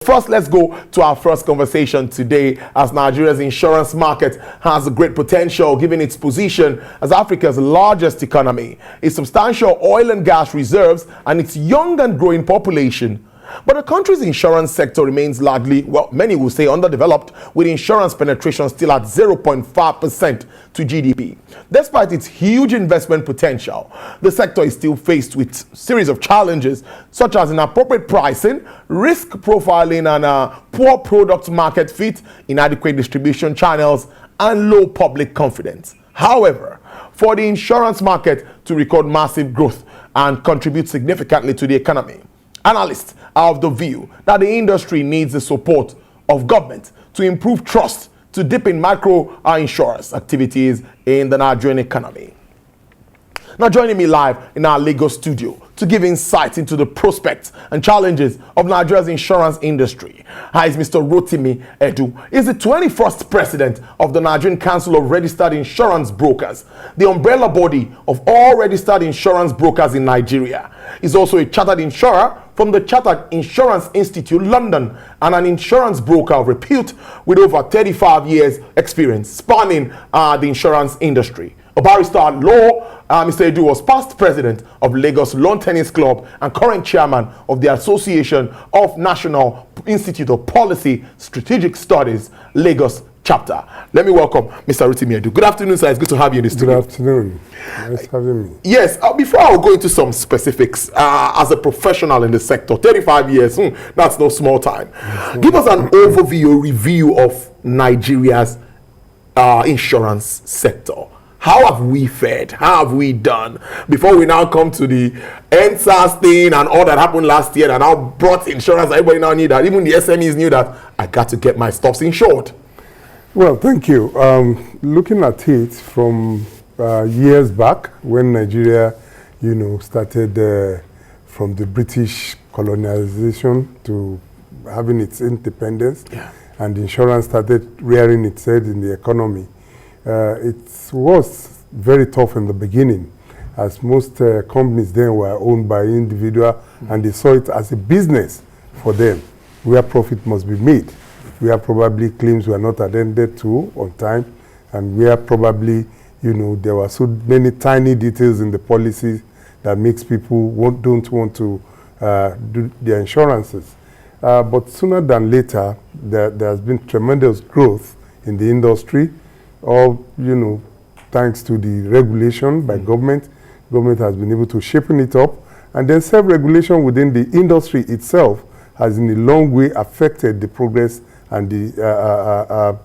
first, let's go to our first conversation today, as Nigeria's insurance market has great potential given its position as Africa's largest economy, its substantial oil and gas reserves, and its young and growing population. But the country's insurance sector remains largely, well, many will say underdeveloped, with insurance penetration still at 0.5% to GDP. Despite its huge investment potential, the sector is still faced with a series of challenges, such as inappropriate pricing, risk profiling, and poor product market fit, inadequate distribution channels, and low public confidence. However, for the insurance market to record massive growth and contribute significantly to the economy, analysts are of the view that the industry needs the support of government to improve trust, to deepen micro insurance activities in the Nigerian economy. Now, joining me live in our Lagos studio to give insight into the prospects and challenges of Nigeria's insurance industry is Mr. Rotimi Edu. He's the 21st president of the Nigerian Council of Registered Insurance Brokers, the umbrella body of all registered insurance brokers in Nigeria. He's also a chartered insurer from the Chartered Insurance Institute, London, and an insurance broker of repute with over 35 years experience spanning the insurance industry. A barrister at law, Mr. Edu was past president of Lagos Lawn Tennis Club and current chairman of the Association of National Institute of Policy Strategic Studies, Lagos chapter. Let me welcome Mr. Rotimi Edu. Good afternoon, sir. It's good to have you in the studio. Good afternoon. Nice having me. Yes, before I go into some specifics, as a professional in the sector, 35 years, that's no small time. Give us an overview, review of Nigeria's insurance sector. How have we fared? How have we done? Before we now come to the NSAS thing and all that happened last year and now brought insurance, everybody now knew that. Even the SMEs knew that I got to get my stuffs insured. Well, thank you. Looking at it from years back when Nigeria, started from the British colonization to having its independence, and insurance started rearing its head in the economy. It was very tough in the beginning, as most companies then were owned by individuals, and they saw it as a business for them, where profit must be made, where probably claims were not attended to on time, and where probably, there were so many tiny details in the policies that makes people don't want to do their insurances. But sooner than later, there has been tremendous growth in the industry. All, thanks to the regulation by government. Government has been able to shapen it up. And then self-regulation within the industry itself has in a long way affected the progress and the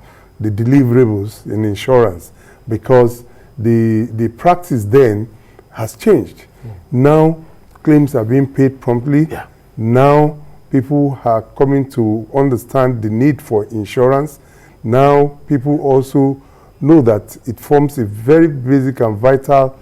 deliverables in insurance, because the practice then has changed. Now claims are being paid promptly. Now people are coming to understand the need for insurance. Now people also know that it forms a very basic and vital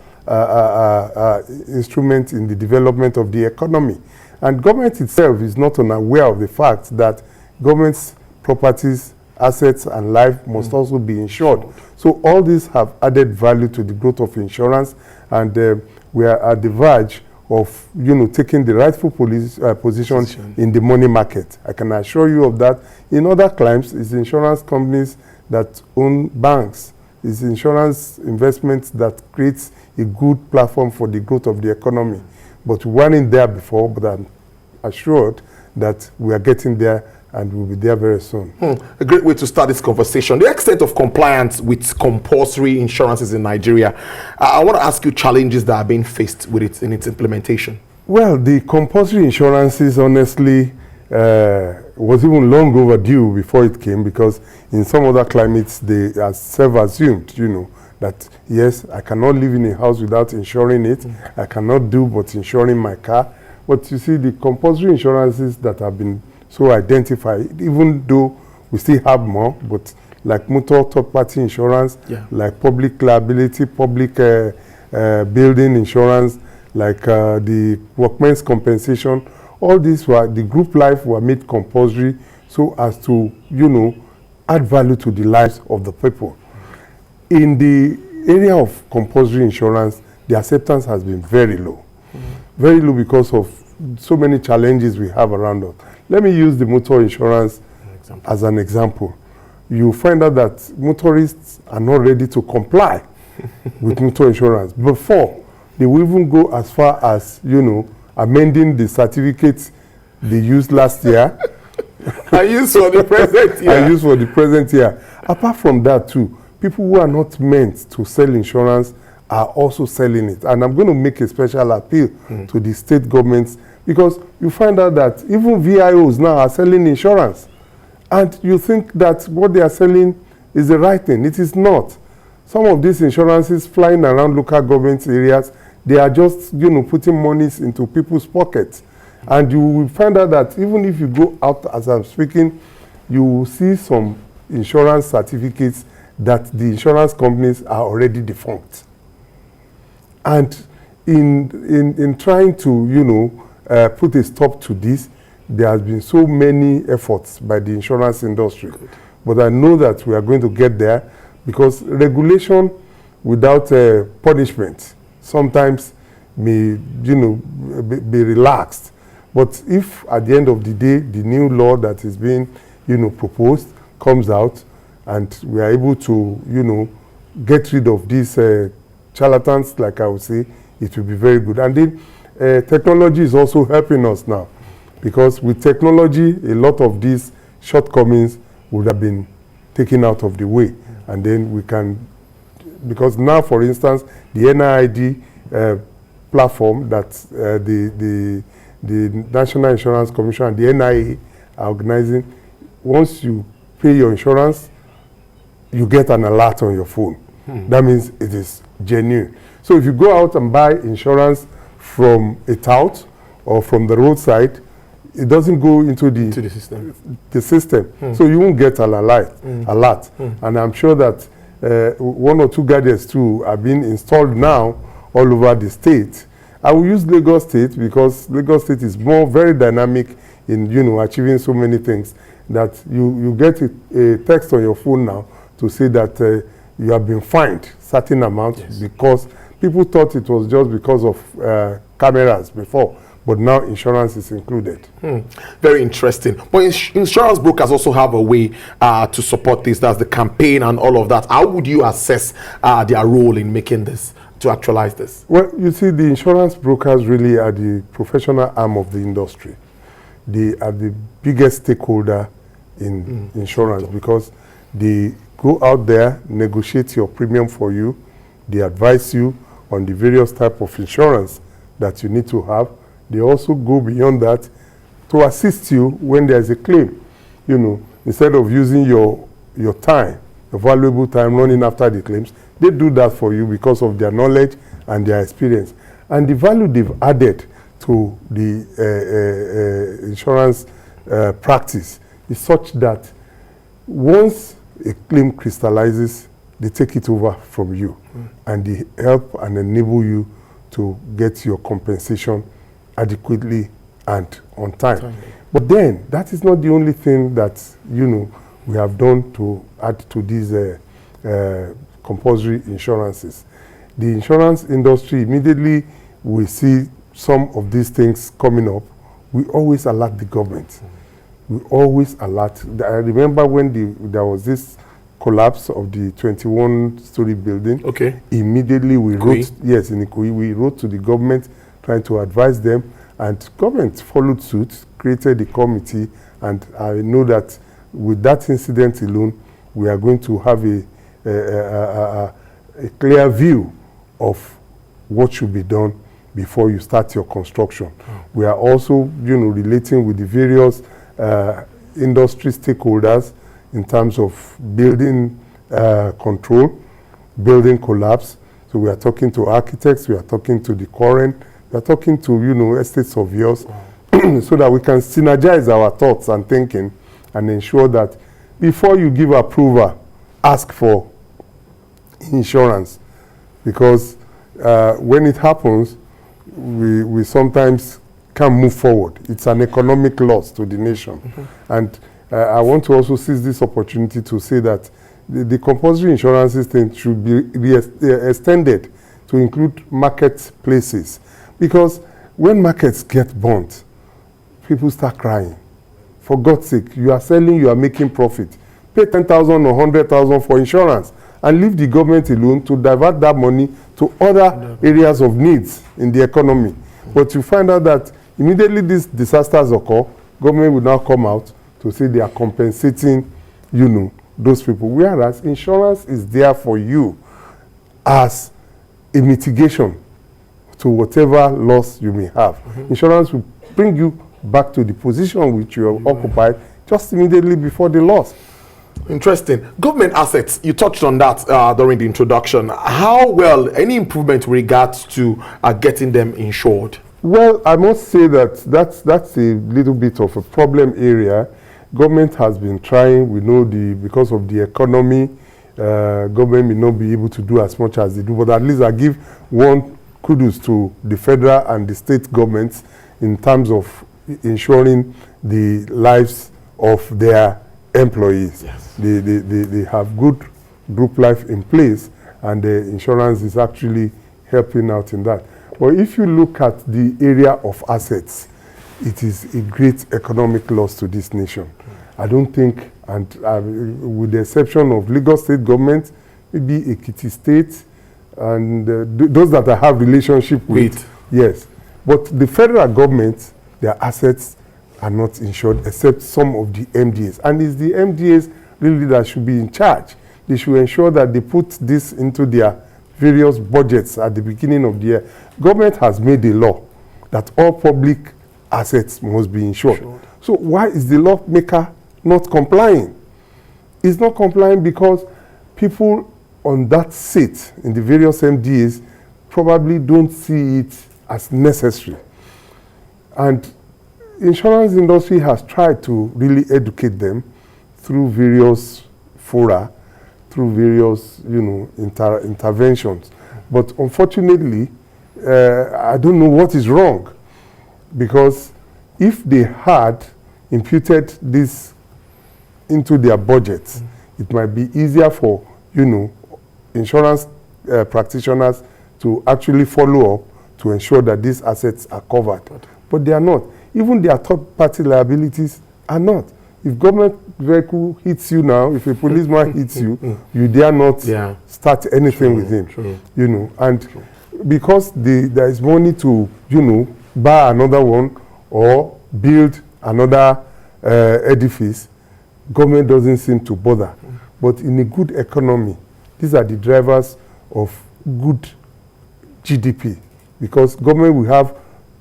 instrument in the development of the economy. And government itself is not unaware of the fact that government's properties, assets, and life must also be insured. So all these have added value to the growth of insurance, and we are at the verge of taking the rightful position in the money market. I can assure you of that. In other climes, it's insurance companies that own banks. It's insurance investments that creates a good platform for the growth of the economy. But we weren't there before, but I'm assured that we are getting there and we'll be there very soon. A great way to start this conversation. The extent of compliance with compulsory insurances in Nigeria. I want to ask you challenges that are being faced with it in its implementation. Well, the compulsory insurances, honestly, was even long overdue before it came, because in some other climates they are self-assumed, that yes, I cannot live in a house without insuring it. I cannot do but insuring my car. But you see, the compulsory insurances that have been so identified, even though we still have more, but like motor third-party insurance, like public liability, public building insurance, like the workmen's compensation, all these were, the group life were made compulsory so as to, add value to the lives of the people. In the area of compulsory insurance, the acceptance has been very low. Very low because of so many challenges we have around us. Let me use the motor insurance as an example. You find out that motorists are not ready to comply with motor insurance before they will even go as far as, amending the certificates they used last year. I use for the present year. I use for the present year. Apart from that too, people who are not meant to sell insurance are also selling it. And I'm going to make a special appeal to the state governments, because you find out that even VIOs now are selling insurance. And you think that what they are selling is the right thing. It is not. Some of these insurances flying around local government areas, they are just, putting monies into people's pockets. And you will find out that even if you go out as I'm speaking, you will see some insurance certificates that the insurance companies are already defunct. And in trying to, put a stop to this, there has been so many efforts by the insurance industry. Good. But I know that we are going to get there, because regulation without punishment sometimes may, be relaxed. But if at the end of the day, the new law that is being, proposed comes out, and we are able to, get rid of these charlatans, like I would say, it will be very good. And then technology is also helping us now, because with technology, a lot of these shortcomings would have been taken out of the way. And then we can, because now, for instance, the NID platform that the National Insurance Commission and the NIA are organizing, once you pay your insurance, you get an alert on your phone. That means it is genuine. So if you go out and buy insurance from a tout or from the roadside, it doesn't go into the system. So you won't get an alert. And I'm sure that one or two gadgets too are being installed now all over the state. I will use Lagos State, because Lagos State is very dynamic in achieving so many things, that you get a text on your phone now to say that you have been fined certain amount, because people thought it was just because of cameras before. But now insurance is included. Very interesting. But insurance brokers also have a way to support this. That's the campaign and all of that. How would you assess their role in making this, to actualize this? Well, you see, the insurance brokers really are the professional arm of the industry. They are the biggest stakeholder in insurance, because they go out there, negotiate your premium for you. They advise you on the various type of insurance that you need to have. They also go beyond that to assist you when there's a claim. Instead of using your time, your valuable time running after the claims, they do that for you because of their knowledge and their experience. And the value they've added to the insurance practice is such that once a claim crystallizes, they take it over from you, and they help and enable you to get your compensation adequately and on time. But then, that is not the only thing that, we have done to add to these compulsory insurances. The insurance industry, immediately we see some of these things coming up, we always alert the government. We always alert. I remember when there was this collapse of the 21-story building. Okay. Immediately we wrote, in Ikoyi, we wrote to the government trying to advise them, and government followed suit, created a committee, and I know that with that incident alone, we are going to have a clear view of what should be done before you start your construction. We are also, relating with the various industry stakeholders in terms of building control, building collapse. So we are talking to architects, we are talking to the quarry, we are talking to, estate surveyors, so that we can synergize our thoughts and thinking and ensure that before you give approval, ask for insurance. Because when it happens, we sometimes can't move forward. It's an economic loss to the nation. And I want to also seize this opportunity to say that the compulsory insurance system should be extended to include marketplaces. Because when markets get burnt, people start crying. For God's sake, you are selling, you are making profit. Pay 10,000 or 100,000 for insurance and leave the government alone to divert that money to other areas of needs in the economy. But you find out that immediately these disasters occur, government will now come out to say they are compensating, those people. Whereas insurance is there for you as a mitigation to whatever loss you may have. Insurance will bring you back to the position which you have occupied just immediately before the loss. Interesting. Government assets, you touched on that during the introduction. How well, any improvement with regards to getting them insured? Well, I must say that's a little bit of a problem area. Government has been trying. We know because of the economy, government may not be able to do as much as they do, but at least I give one kudos to the federal and the state governments in terms of ensuring the lives of their employees. Yes. They have good group life in place, and the insurance is actually helping out in that. But if you look at the area of assets, it is a great economic loss to this nation. I don't think, and with the exception of Lagos state government, maybe Ekiti state, and those that I have relationship with, yes. But the federal government, their assets are not insured except some of the MDAs. And it's the MDAs really that should be in charge. They should ensure that they put this into their various budgets at the beginning of the year. Government has made a law that all public assets must be insured. So why is the lawmaker not complying? It's not complying because people on that seat in the various MDAs probably don't see it as necessary. And insurance industry has tried to really educate them through various fora, through various, interventions. But unfortunately, I don't know what is wrong, because if they had imputed this into their budgets, it might be easier for, insurance practitioners to actually follow up to ensure that these assets are covered. But they are not. Even their third-party liabilities are not. If government vehicle hits you now, if a policeman hits you, you dare not start anything with him. And because there is money to, buy another one or build another edifice, government doesn't seem to bother. But in a good economy, these are the drivers of good GDP, because government will have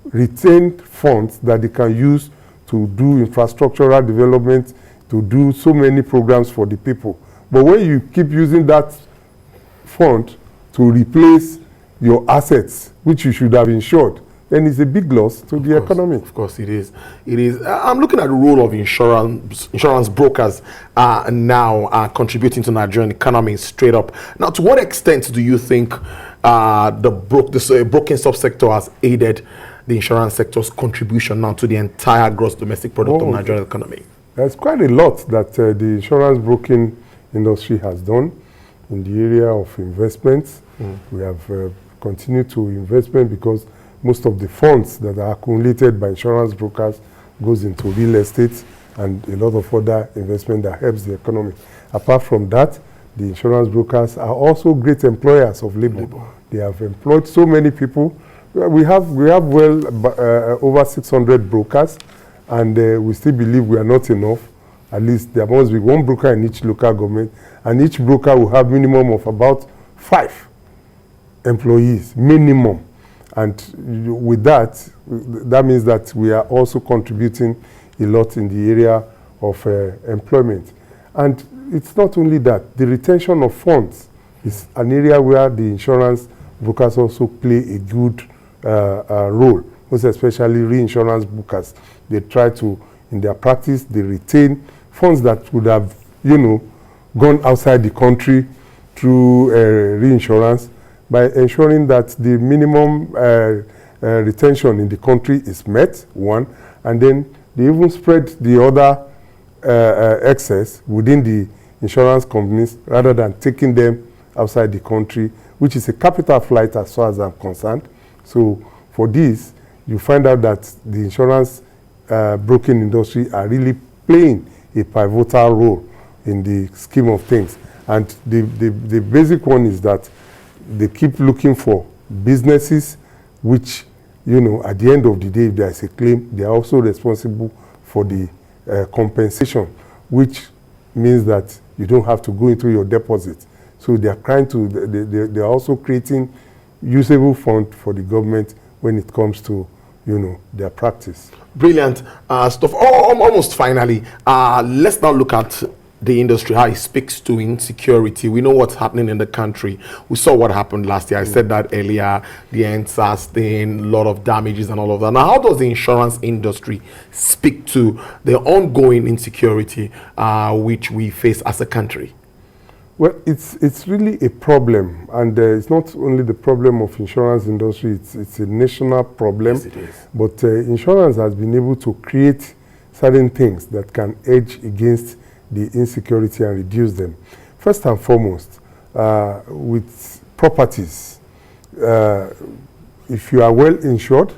retained funds that they can use to do infrastructural development, to do so many programs for the people. But when you keep using that fund to replace your assets, which you should have insured, then it's a big loss to the economy. Of course, it is. It is. I'm looking at the role of insurance brokers now contributing to Nigerian economy straight up. Now, to what extent do you think the broking subsector has aided the insurance sector's contribution now to the entire gross domestic product of Nigerian economy? There's quite a lot that the insurance broking industry has done in the area of investments. We have continued to investment because most of the funds that are accumulated by insurance brokers goes into real estate and a lot of other investment that helps the economy. Apart from that, the insurance brokers are also great employers of labor. They have employed so many people. We have over 600 brokers, and we still believe we are not enough. At least there must be one broker in each local government, and each broker will have minimum of about 5 employees, minimum. And with that, that means that we are also contributing a lot in the area of employment. And it's not only that, the retention of funds is an area where the insurance brokers also play a good role, most especially reinsurance brokers. They try to, in their practice, they retain funds that would have, gone outside the country through reinsurance, by ensuring that the minimum retention in the country is met, one, and then they even spread the other excess within the insurance companies rather than taking them outside the country, which is a capital flight as far as I'm concerned. So for this, you find out that the insurance broking industry are really playing a pivotal role in the scheme of things. And the basic one is that they keep looking for businesses which, at the end of the day, if there is a claim, they are also responsible for the compensation, which means that you don't have to go into your deposit. So they are trying to, they are also creating usable fund for the government when it comes to, their practice. Brilliant stuff. Almost finally, let's now look at the industry, how it speaks to insecurity. We know what's happening in the country. We saw what happened last year. I said that earlier, the NSAS thing, a lot of damages and all of that. Now, how does the insurance industry speak to the ongoing insecurity which we face as a country? Well, it's really a problem, and it's not only the problem of insurance industry, it's a national problem. Yes, it is. But insurance has been able to create certain things that can edge against the insecurity and reduce them. First and foremost, with properties, if you are well insured,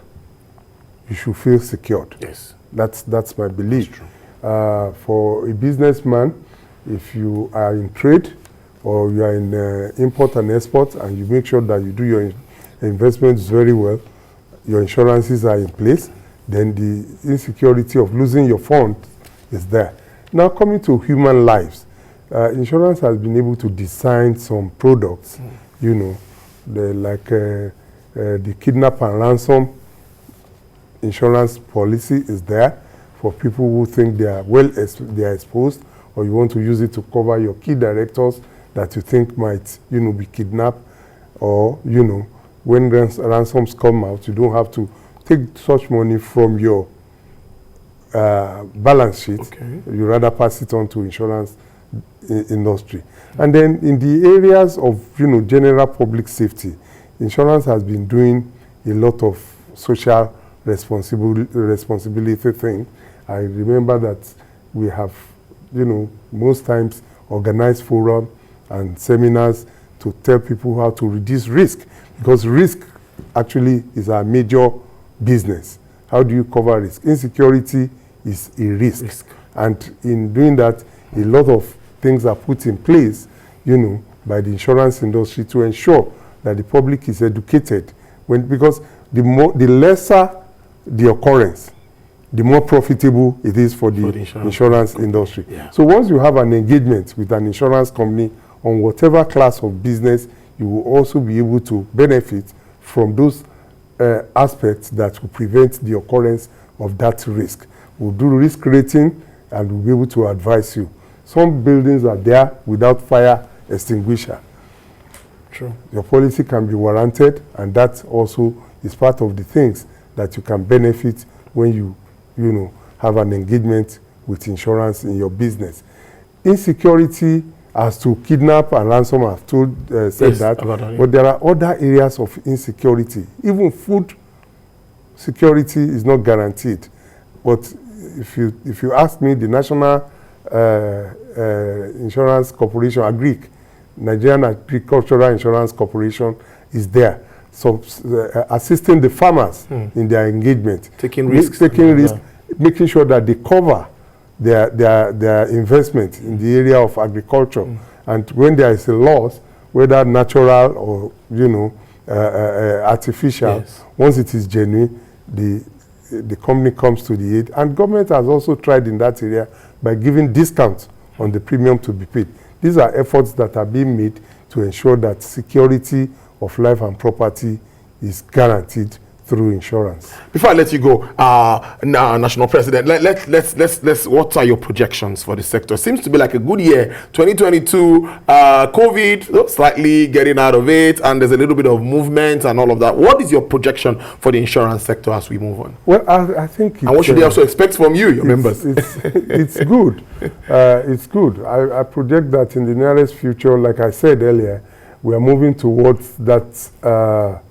you should feel secured. Yes. That's my belief. That's true. For a businessman, if you are in trade or you are in import and export, and you make sure that you do your investments very well, your insurances are in place, then the insecurity of losing your fund is there. Now, coming to human lives, insurance has been able to design some products, like the kidnap and ransom insurance policy is there for people who think they are they are exposed, or you want to use it to cover your key directors that you think might, be kidnapped, or, when ransoms come out, you don't have to take such money from your balance sheet. Okay. You rather pass it on to insurance industry. And then in the areas of, general public safety, insurance has been doing a lot of social responsibility thing. I remember that we have, most times organized forums and seminars to tell people how to reduce risk, because risk actually is our major business. How do you cover risk? Insecurity is a risk. And in doing that, a lot of things are put in place, by the insurance industry to ensure that the public is educated. Because the lesser the occurrence, the more profitable it is for the insurance industry. Yeah. So once you have an engagement with an insurance company on whatever class of business, you will also be able to benefit from those aspects that will prevent the occurrence of that risk. We'll do risk rating and we'll be able to advise you. Some buildings are there without fire extinguisher. True. Your policy can be warranted, and that also is part of the things that you can benefit when you have an engagement with insurance in your business. Insecurity as to kidnap and ransom, I've said that, but there are other areas of insecurity. Even food security is not guaranteed. But if you ask me, the National Insurance Corporation, AGRIC, Nigerian Agricultural Insurance Corporation, is there, so assisting the farmers in their engagement, taking risks, making sure that they cover their investment in the area of agriculture. And when there is a loss, whether natural or artificial, once it is genuine, the company comes to the aid. And government has also tried in that area by giving discounts on the premium to be paid. These are efforts that are being made to ensure that security of life and property is guaranteed through insurance. Before I let you go, National President, let's. What are your projections for the sector? Seems to be like a good year. 2022, COVID slightly getting out of it, and there's a little bit of movement and all of that. What is your projection for the insurance sector as we move on? Well, I think. And what should they also expect from you, your members? It's good. It's good. I project that in the nearest future, like I said earlier, we are moving towards that.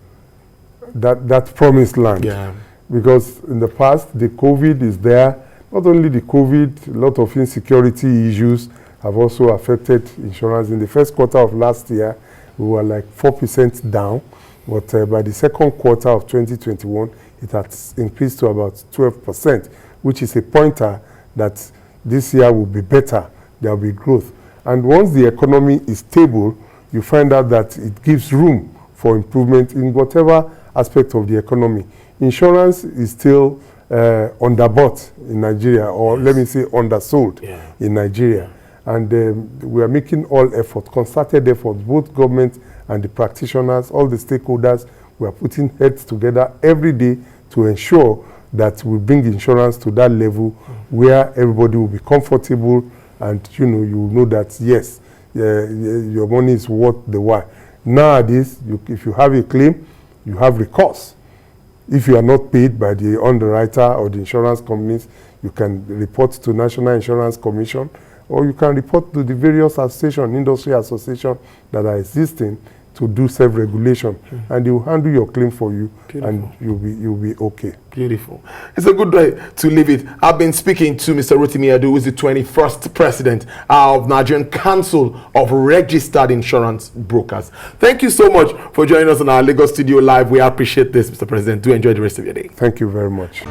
That promised land. Yeah. Because in the past, the COVID is there. Not only the COVID, a lot of insecurity issues have also affected insurance. In the first quarter of last year, we were like 4% down. But by the second quarter of 2021, it has increased to about 12%, which is a pointer that this year will be better, there will be growth. And once the economy is stable, you find out that it gives room for improvement in whatever aspect of the economy. Insurance is still underbought in Nigeria, or let me say undersold in Nigeria. And we are making all effort, concerted efforts, both government and the practitioners, all the stakeholders. We are putting heads together every day to ensure that we bring insurance to that level where everybody will be comfortable, and you know that yes, your money is worth the while. Nowadays, if you have a claim, you have recourse. If you are not paid by the underwriter or the insurance companies, you can report to National Insurance Commission, or you can report to the various associations, industry associations that are existing to do self-regulation, and they will handle your claim for you. Beautiful. And you'll be okay. Beautiful. It's a good way to leave it. I've been speaking to Mr. Rotimi Adu, who is the 21st president of Nigerian Council of Registered Insurance Brokers. Thank you so much for joining us on our Lagos studio live. We appreciate this, Mr. President. Do enjoy the rest of your day. Thank you very much.